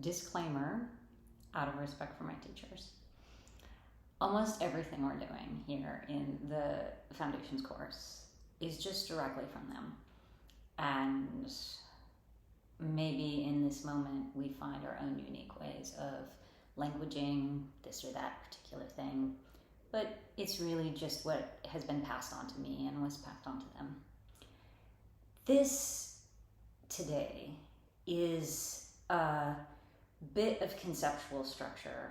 disclaimer, out of respect for my teachers, almost everything we're doing here in the foundations course is just directly from them. And maybe in this moment we find our own unique ways of languaging this or that particular thing, but it's really just what has been passed on to me and was passed on to them. This today is a bit of conceptual structure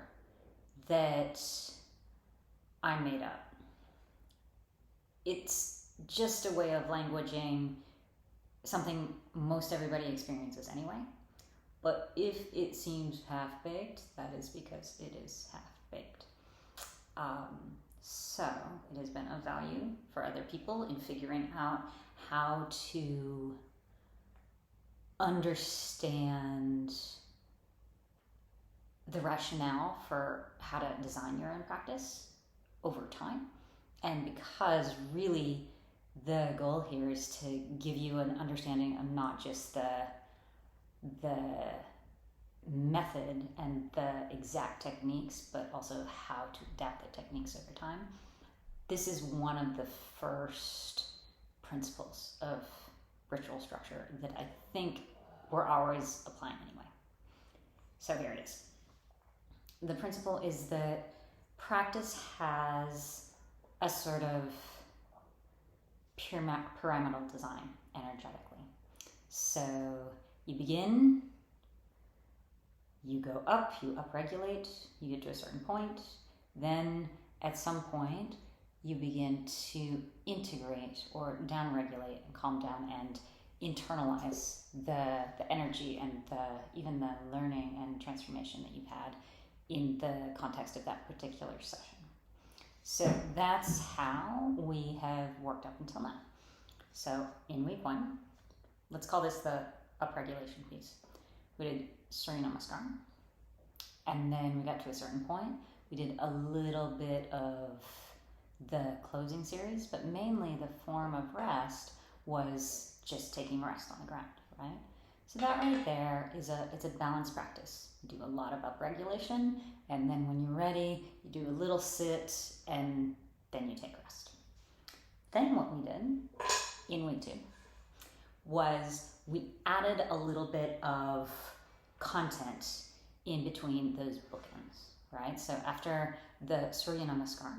that I made up. It's just a way of languaging something most everybody experiences anyway. But if it seems half-baked, that is because it is half-baked. So it has been of value for other people in figuring out how to understand the rationale for how to design your own practice over time. And because really the goal here is to give you an understanding of not just the method and the exact techniques, but also how to adapt the techniques over time. This is one of the first principles of ritual structure that I think we're always applying anyway. So here it is. The principle is that practice has a sort of pyramidal design energetically. So you begin, you go up, you upregulate, you get to a certain point, then at some point you begin to integrate or downregulate and calm down and internalize the energy and even the learning and transformation that you've had in the context of that particular session. So that's how we have worked up until now. So in week 1, let's call this the upregulation piece. We did Surya Namaskar, and then we got to a certain point. We did a little bit of the closing series, but mainly the form of rest was just taking rest on the ground, right? So that right there is it's a balanced practice. You do a lot of upregulation, and then when you're ready, you do a little sit, and then you take rest. Then what we did in week 2 was we added a little bit of content in between those bookends, right? So after the Surya Namaskar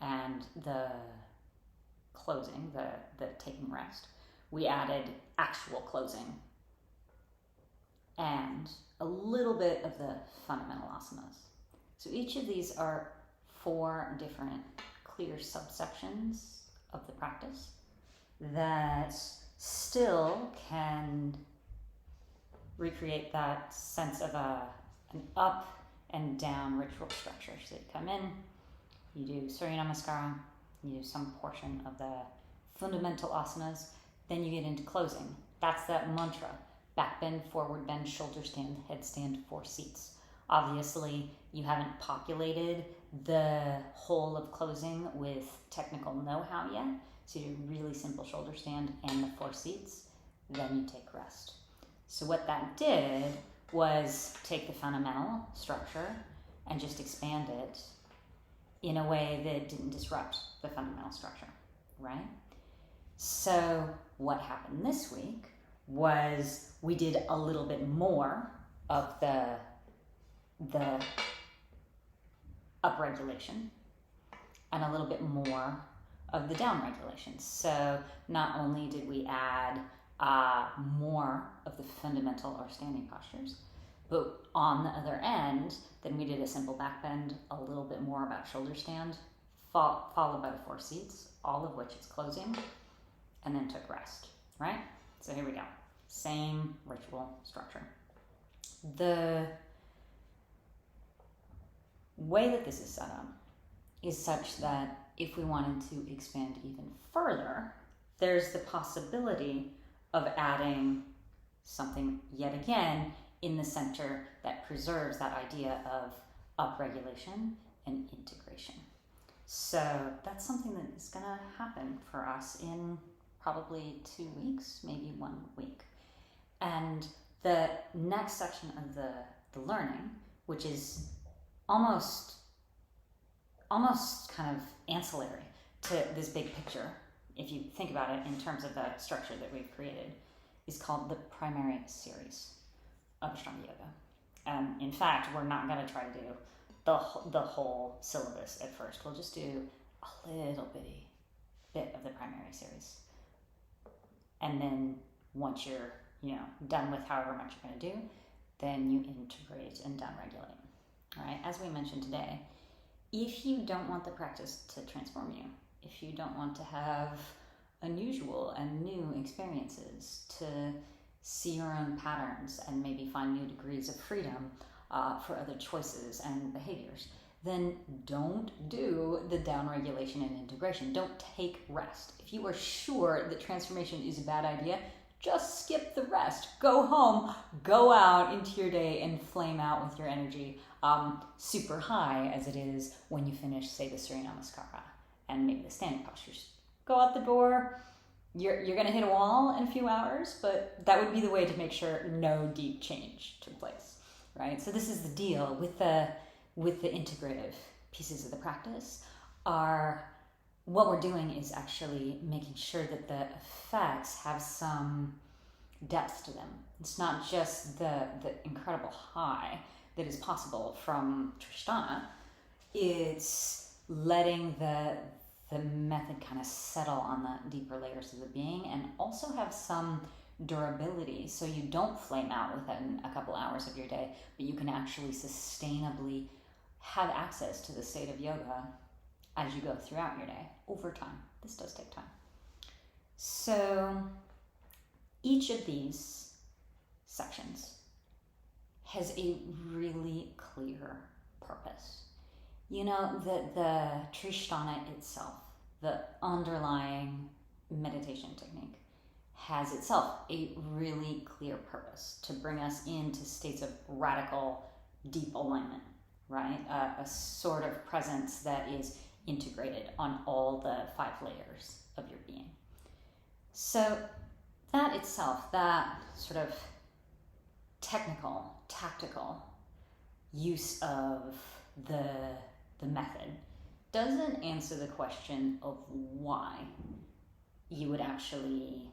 and the closing, the taking rest, we added actual closing and a little bit of the fundamental asanas. So each of these are 4 different clear subsections of the practice that still can recreate that sense of an up and down ritual structure. So you come in, you do Surya Namaskara, you do some portion of the fundamental asanas, then you get into closing. That's that mantra: back bend, forward bend, shoulder stand, headstand, 4 seats. Obviously, you haven't populated the whole of closing with technical know-how yet, so you do really simple shoulder stand and the 4 seats, then you take rest. So what that did was take the fundamental structure and just expand it in a way that didn't disrupt the fundamental structure, right? So what happened this week was we did a little bit more of the upregulation and a little bit more of the downregulation. So not only did we add more of the fundamental or standing postures, but on the other end, then we did a simple back bend, a little bit more about shoulder stand, followed by the 4 seats, all of which is closing, and then took rest, right? So here we go. Same ritual structure. The way that this is set up is such that if we wanted to expand even further, there's the possibility of adding something yet again in the center that preserves that idea of upregulation and integration. So that's something that is going to happen for us in probably 2 weeks, maybe 1 week. And The next section of the learning, which is almost kind of ancillary to this big picture, if you think about it in terms of the structure that we've created, is called the primary series of Ashtanga Yoga. And in fact, we're not going to try to do the whole syllabus at first. We'll just do a little bitty bit of the primary series. And then once you're, done with however much you're going to do, then you integrate and downregulate. All right, as we mentioned today, if you don't want the practice to transform you, if you don't want to have unusual and new experiences, to see your own patterns and maybe find new degrees of freedom for other choices and behaviors, then don't do the downregulation and integration. Don't take rest. If you are sure that transformation is a bad idea, just skip the rest. Go home, go out into your day and flame out with your energy super high as it is when you finish, say, the Surya Namaskara and maybe the standing postures. Go out the door. You're going to hit a wall in a few hours, but that would be the way to make sure no deep change took place, right? So this is the deal with the integrative pieces of the practice. What we're doing is actually making sure that the effects have some depth to them. It's not just the incredible high that is possible from Trishthana. It's letting the method kind of settle on the deeper layers of the being and also have some durability, so you don't flame out within a couple hours of your day, but you can actually sustainably have access to the state of yoga as you go throughout your day over time. This does take time. So each of these sections has a really clear purpose. The Trishthana itself, the underlying meditation technique, has itself a really clear purpose to bring us into states of radical, deep alignment, right? A sort of presence that is integrated on all the 5 layers of your being. So that itself, that sort of technical, tactical use of the method doesn't answer the question of why you would actually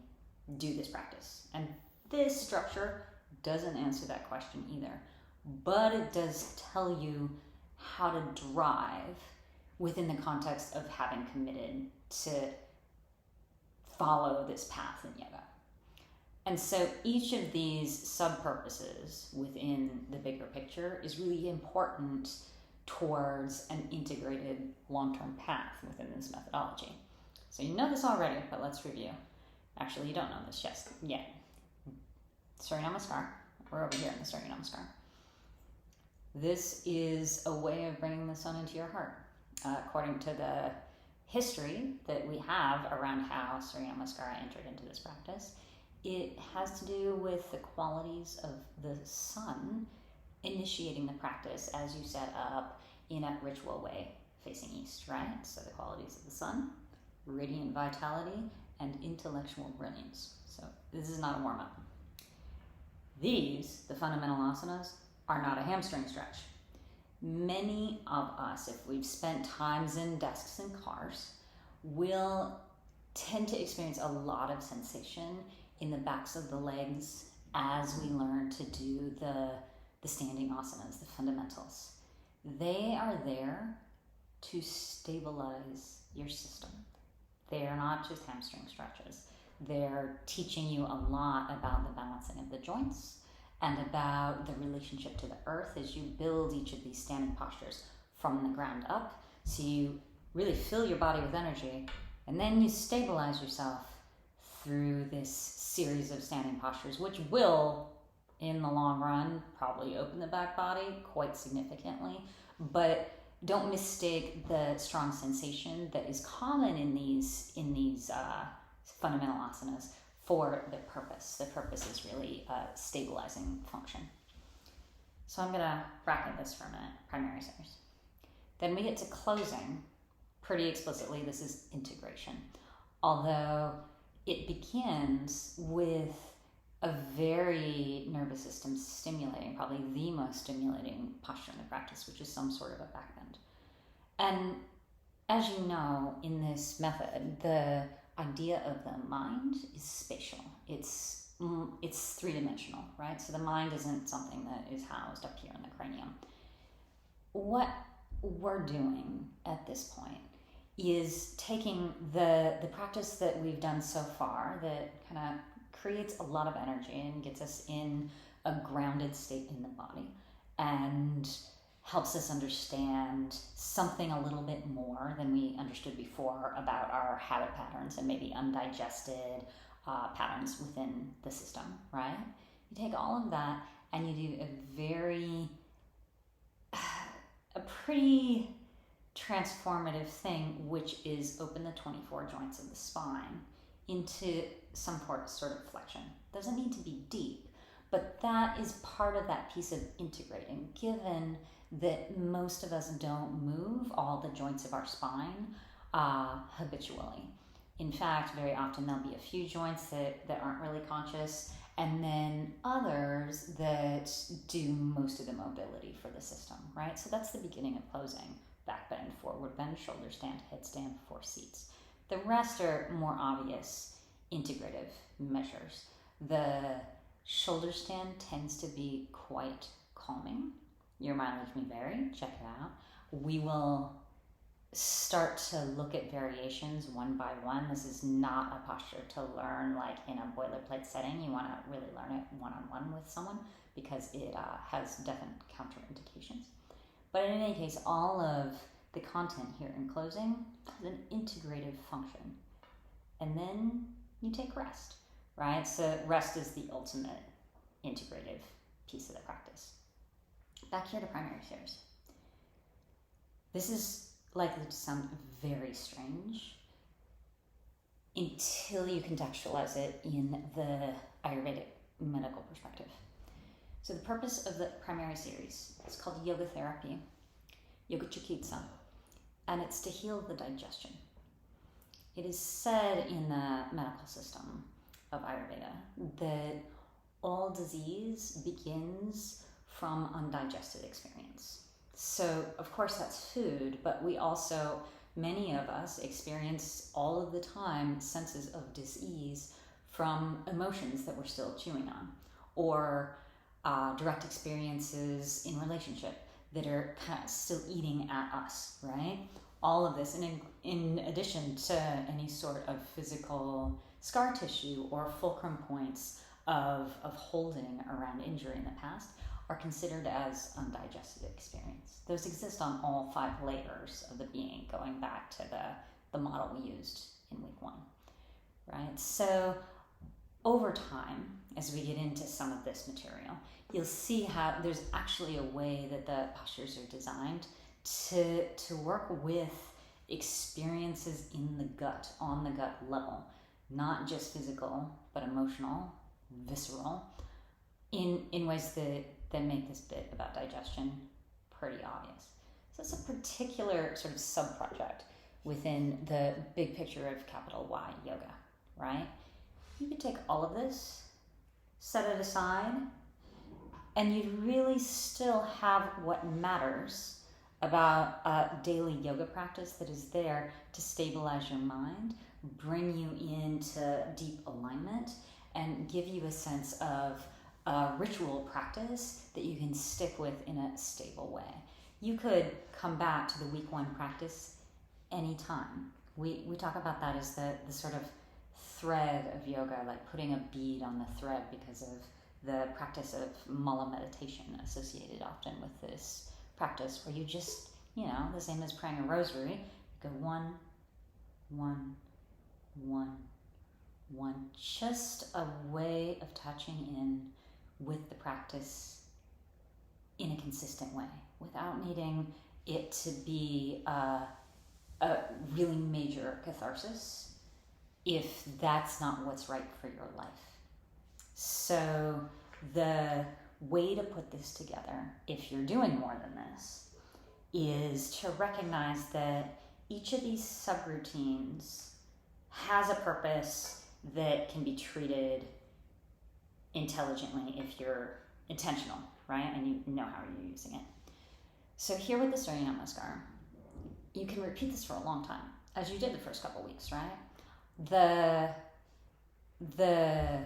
do this practice. And this structure doesn't answer that question either. But it does tell you how to drive within the context of having committed to follow this path in yoga. And so each of these sub-purposes within the bigger picture is really important towards an integrated long-term path within this methodology. So you know this already, but let's review. Actually, you don't know this yet. Surya Namaskar. We're over here in the Surya Namaskar. This is a way of bringing the sun into your heart. According to the history that we have around how Surya Namaskara entered into this practice, it has to do with the qualities of the sun initiating the practice as you set up in a ritual way facing east, right? So the qualities of the sun, radiant vitality, and intellectual brilliance. So this is not a warm-up. These, the fundamental asanas, are not a hamstring stretch. Many of us, if we've spent times in desks and cars, will tend to experience a lot of sensation in the backs of the legs as we learn to do the standing asanas, the fundamentals. They are there to stabilize your system. They are not just hamstring stretches. They're teaching you a lot about the balancing of the joints and about the relationship to the earth as you build each of these standing postures from the ground up. So you really fill your body with energy, and then you stabilize yourself through this series of standing postures, which will, in the long run, probably open the back body quite significantly. But don't mistake the strong sensation that is common in these fundamental asanas for the purpose. The purpose is really a stabilizing function. So I'm going to bracket this for a minute, primary series. Then we get to closing. Pretty explicitly, this is integration. Although it begins with a very nervous system stimulating, probably the most stimulating posture in the practice, which is some sort of a back bend. And as you know, in this method, the idea of the mind is spatial. It's three-dimensional, right? So the mind isn't something that is housed up here in the cranium. What we're doing at this point is taking the practice that we've done so far that kind of creates a lot of energy and gets us in a grounded state in the body and helps us understand something a little bit more than we understood before about our habit patterns and maybe undigested patterns within the system, right? You take all of that and you do a pretty transformative thing, which is open the 24 joints of the spine into some sort of flexion. Doesn't need to be deep, but that is part of that piece of integrating, given that most of us don't move all the joints of our spine habitually. In fact, very often there'll be a few joints that aren't really conscious, and then others that do most of the mobility for the system, right? So that's the beginning of posing. Back bend, forward bend, shoulder stand, headstand, 4 seats. The rest are more obvious integrative measures. The shoulder stand tends to be quite calming. Your mileage may vary, check it out. We will start to look at variations one by one. This is not a posture to learn like in a boilerplate setting. You want to really learn it one-on-one with someone because it has definite counterindications. But in any case, all of the content here in closing has an integrative function. And then you take rest, right? So rest is the ultimate integrative piece of the practice. Back here to primary series. This is likely to sound very strange until you contextualize it in the Ayurvedic medical perspective. So the purpose of the primary series is called yoga therapy, yoga chikitsa, and it's to heal the digestion. It is said in the medical system of Ayurveda that all disease begins from undigested experience. So, of course, that's food, but we also, many of us, experience all of the time senses of dis-ease from emotions that we're still chewing on, or direct experiences in relationship that are kind of still eating at us, right? All of this, and in addition to any sort of physical scar tissue or fulcrum points of holding around injury in the past, are considered as undigested experience. Those exist on all 5 layers of the being, going back to the model we used in week 1, right? So over time, as we get into some of this material, you'll see how there's actually a way that the postures are designed to work with experiences in the gut, on the gut level, not just physical, but emotional, visceral, in ways that make this bit about digestion pretty obvious. So it's a particular sort of sub-project within the big picture of capital Y yoga, right? You could take all of this, set it aside, and you'd really still have what matters about a daily yoga practice that is there to stabilize your mind, bring you into deep alignment, and give you a sense of a ritual practice that you can stick with in a stable way. You could come back to the week 1 practice anytime. We talk about that as the sort of thread of yoga, like putting a bead on the thread because of the practice of mala meditation associated often with this practice, where you just, the same as praying a rosary, you go 1, 1, 1, 1. Just a way of touching in with the practice in a consistent way without needing it to be a really major catharsis if that's not what's right for your life. So the way to put this together, if you're doing more than this, is to recognize that each of these subroutines has a purpose that can be treated intelligently if you're intentional, right? And you know how you're using it. So here with the Surya Namaskar, you can repeat this for a long time, as you did the first couple weeks, right? The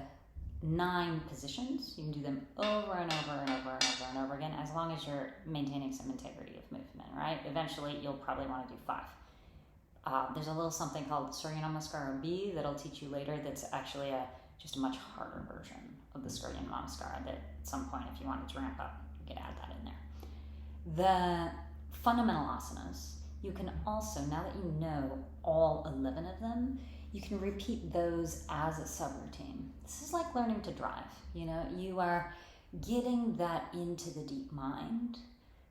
9 positions, you can do them over and over and over and over and over again, as long as you're maintaining some integrity of movement, right? Eventually, you'll probably want to do 5. There's a little something called Surya Namaskar B that'll teach you later that's actually just a much harder version of the Surya Namaskar that at some point, if you wanted to ramp up, you could add that in there. The fundamental asanas, you can also, now that you know all 11 of them, you can repeat those as a subroutine. This is like learning to drive. You are getting that into the deep mind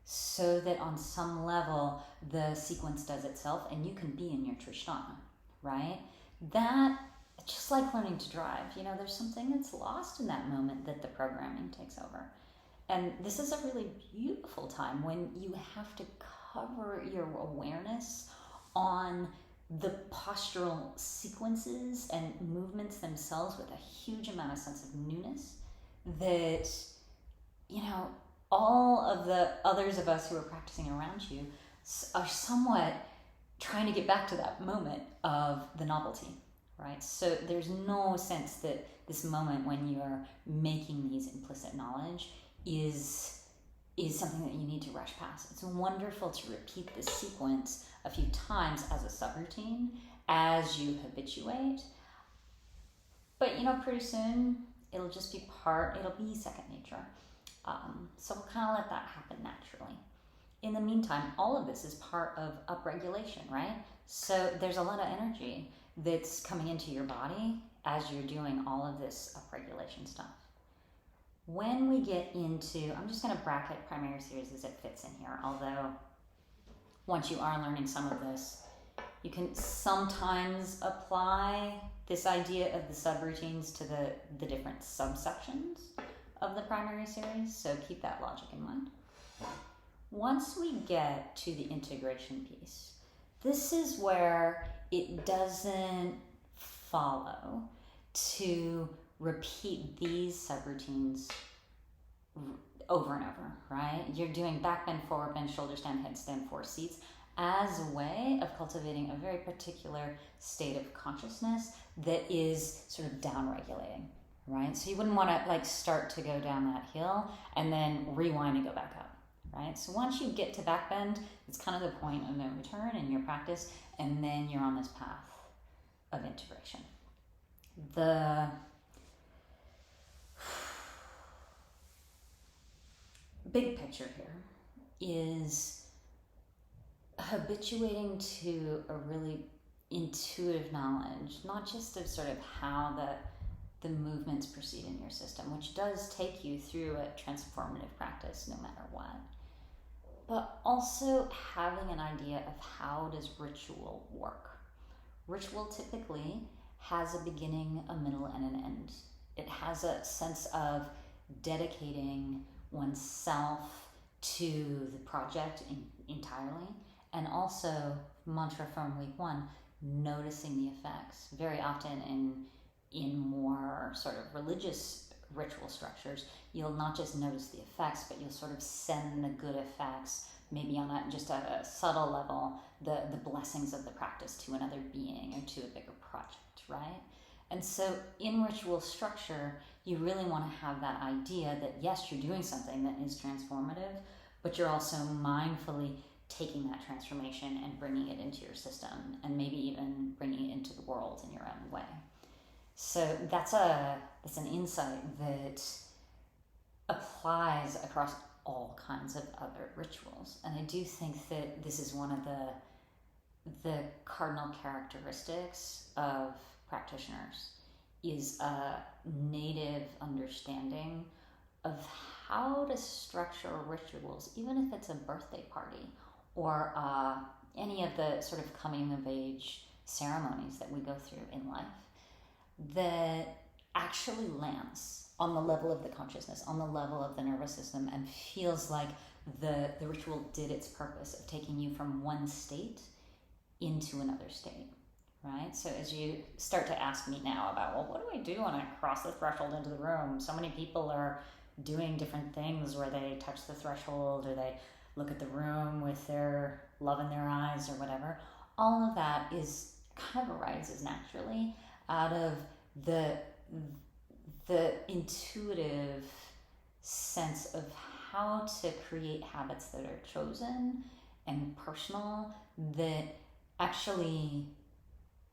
so that on some level the sequence does itself and you can be in your Trishtana, right? That, just like learning to drive, there's something that's lost in that moment that the programming takes over. And this is a really beautiful time when you have to cover your awareness on the postural sequences and movements themselves with a huge amount of sense of newness that, all of the others of us who are practicing around you are somewhat trying to get back to that moment of the novelty, right? So there's no sense that this moment when you are making these implicit knowledge is something that you need to rush past. It's wonderful to repeat this sequence a few times as a subroutine as you habituate. But pretty soon it'll just be it'll be second nature. So we'll kind of let that happen naturally. In the meantime, all of this is part of upregulation, right? So there's a lot of energy that's coming into your body as you're doing all of this upregulation stuff. When we get into, I'm just going to bracket primary series as it fits in here, although once you are learning some of this, you can sometimes apply this idea of the subroutines to the different subsections of the primary series, so keep that logic in mind. Once we get to the integration piece, this is where it doesn't follow to repeat these subroutines over and over, right? You're doing back bend, forward bend, shoulder stand, headstand, 4 seats as a way of cultivating a very particular state of consciousness that is sort of down-regulating, right? So you wouldn't want to start to go down that hill and then rewind and go back up, right? So once you get to back bend, it's kind of the point of no return in your practice, and then you're on this path of integration. The big picture here is habituating to a really intuitive knowledge, not just of sort of how the movements proceed in your system, which does take you through a transformative practice no matter what, but also having an idea of how does ritual work. Ritual typically has a beginning, a middle, and an end. It has a sense of dedicating oneself to the project entirely, and also mantra from week 1, noticing the effects. Very often in more sort of religious ritual structures, you'll not just notice the effects, but you'll sort of send the good effects, maybe on just a subtle level, the blessings of the practice to another being or to a bigger project, right? And so in ritual structure, you really want to have that idea that yes, you're doing something that is transformative, but you're also mindfully taking that transformation and bringing it into your system, and maybe even bringing it into the world in your own way. So that's an insight that applies across all kinds of other rituals. And I do think that this is one of the cardinal characteristics of practitioners, is a native understanding of how to structure rituals, even if it's a birthday party or any of the sort of coming of age ceremonies that we go through in life, that actually lands on the level of the consciousness, on the level of the nervous system, and feels like the ritual did its purpose of taking you from one state into another state, right? So as you start to ask me now about, well, what do I do when I cross the threshold into the room? So many people are doing different things where they touch the threshold or they look at the room with their love in their eyes or whatever. All of that is kind of arises naturally out of the intuitive sense of how to create habits that are chosen and personal that actually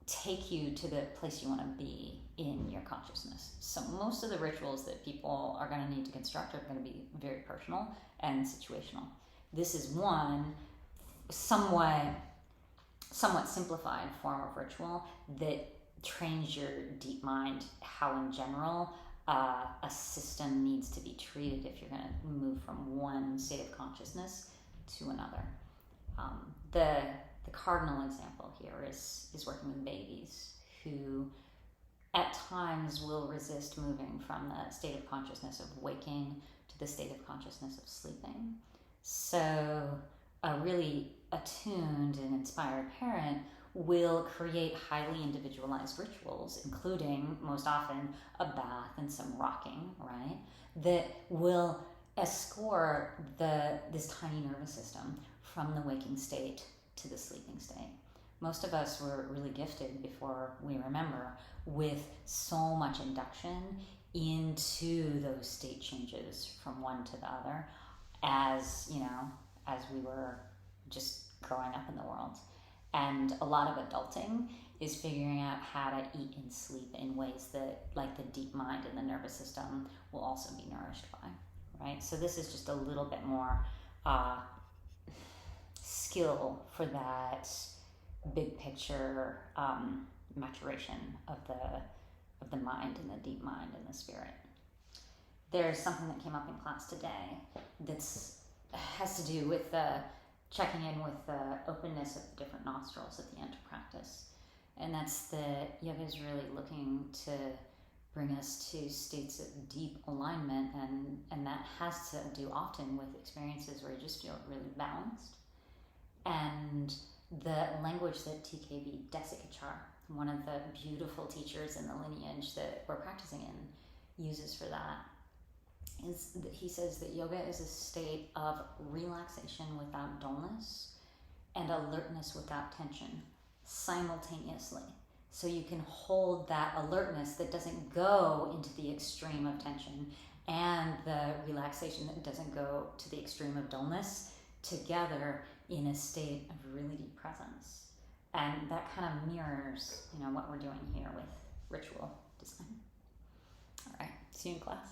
take you to the place you want to be in your consciousness. So most of the rituals that people are going to need to construct are going to be very personal and situational. This is one somewhat simplified form of ritual that trains your deep mind how in general a system needs to be treated if you're going to move from one state of consciousness to another. The cardinal example here is working with babies who at times will resist moving from the state of consciousness of waking to the state of consciousness of sleeping. So a really attuned and inspired parent will create highly individualized rituals, including most often a bath and some rocking, right? That will escort this tiny nervous system from the waking state to the sleeping state. Most of us were really gifted before we remember with so much induction into those state changes from one to the other as we were just growing up in the world. And a lot of adulting is figuring out how to eat and sleep in ways that, like, the deep mind and the nervous system will also be nourished by, right? So this is just a little bit more skill for that big picture maturation of the mind and the deep mind and the spirit. There's something that came up in class today that's has to do with checking in with the openness of the different nostrils at the end of practice. And that's that yoga is really looking to bring us to states of deep alignment, and that has to do often with experiences where you just feel really balanced. And the language that TKB Desikachar, one of the beautiful teachers in the lineage that we're practicing in, uses for that is that he says that yoga is a state of relaxation without dullness and alertness without tension simultaneously. So you can hold that alertness that doesn't go into the extreme of tension and the relaxation that doesn't go to the extreme of dullness together in a state of really deep presence. And that kind of mirrors, what we're doing here with ritual design. All right, see you in class.